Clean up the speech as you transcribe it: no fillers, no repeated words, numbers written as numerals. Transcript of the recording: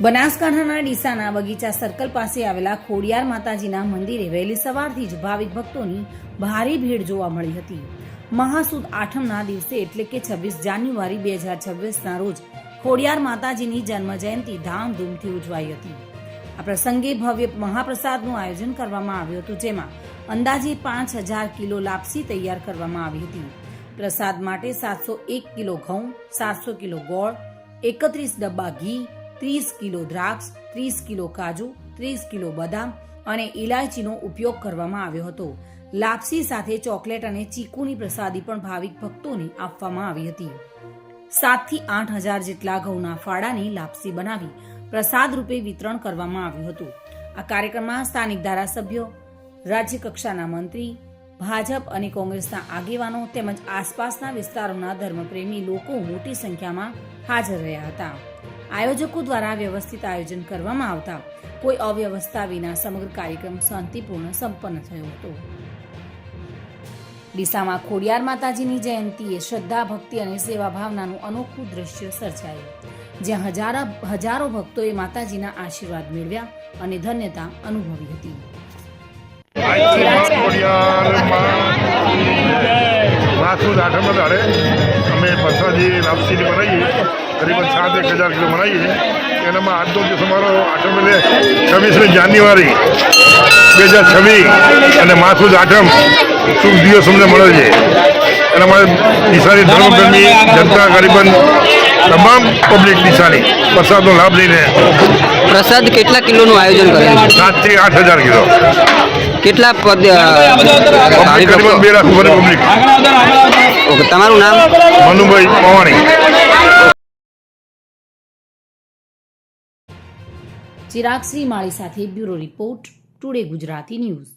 બનાસકાંઠાના ડીસાના બગીચા સર્કલ પાસે આવેલા ખોડિયાર માતાજીના મંદિરે વહેલી સવારથી જ ભાવિક ભક્તોની ભારે ભીડ જોવા મળી હતી. મહાસુદ આઠમના દિવસે એટલે કે 26 જાન્યુઆરી 2026ના રોજ ખોડિયાર માતાજીની જન્મ જયંતિ ધામધૂમથી ઉજવાઈ હતી. આ પ્રસંગે ભવ્ય મહાપ્રસાદનું આયોજન કરવામાં આવ્યું હતું, જેમાં અંદાજે 5000 કિલો લાપસી તૈયાર કરવામાં આવી હતી. પ્રસાદ માટે 701 કિલો ઘઉં, 700 કિલો ગોળ, 31 ડબ્બા ઘી, 30 કિલો દ્રાક્ષ, 30 કિલો કાજુ, 30 કિલો બદામ અને ઇલાયચીનો ઉપયોગ કરવામાં આવ્યો હતો. લાપસી સાથે ચોકલેટ અને ચીકુની પ્રસાદી પણ ભાવિક ભક્તોને આપવામાં આવી હતી. 7 થી 8000 જેટલા ઘઉંના ફાળાની લાપસી બનાવી પ્રસાદ રૂપે વિતરણ કરવામાં આવ્યું હતું. આ કાર્યક્રમમાં સ્થાનિક ધારાસભ્યો, રાજ્ય કક્ષાના મંત્રી, ભાજપ અને કોંગ્રેસના આગેવાનો તેમજ આસપાસના વિસ્તારોના ધર્મપ્રેમી લોકો મોટી સંખ્યામાં હાજર રહ્યા હતા. આયોજકો દ્વારા વ્યવસ્થિત આયોજન કરવામાં આવતા કોઈ અવ્યવસ્થા વિના સમગ્ર કાર્યક્રમ શાંતિપૂર્ણ સંપન્ન થયો હતો. ડીસામાં ખોડિયાર માતાજીની જયંતિએ શ્રદ્ધા, ભક્તિ અને સેવા ભાવનાનું અનોખું દ્રશ્ય સર્જાયું, જ્યાં હજારો ભક્તોએ માતાજીના આશીર્વાદ મેળવ્યા અને ધન્યતા અનુભવી હતી. મહાસુદ આઠમ દાડે અમે પ્રસાદી લાપસીની બનાવીએ, કરીબન 7-1000 કિલો બનાવીએ. એનામાં આજનો દિવસ અમારો આઠમ એટલે 26 જાન્યુઆરી 2026 અને મહાસુદ આઠમ શુભ દિવસ અમને મળે છે. એના માટે ડીસાની ધર્મપ્રેમી જનતા, કરીબન તમામ પબ્લિક ડીસાની પ્રસાદનો લાભ લઈને. પ્રસાદ કેટલા કિલોનું આયોજન કરેલું? 7 થી 8000 કિલો. કેટલા પબ્લિક? 2 લાખ ઉપર પબ્લિક. ઓકે, તમારું નામ? મનુભાઈ પવાણી. ચિરાગ શ્રીમાળી સાથે bureau report, today Gujarati news.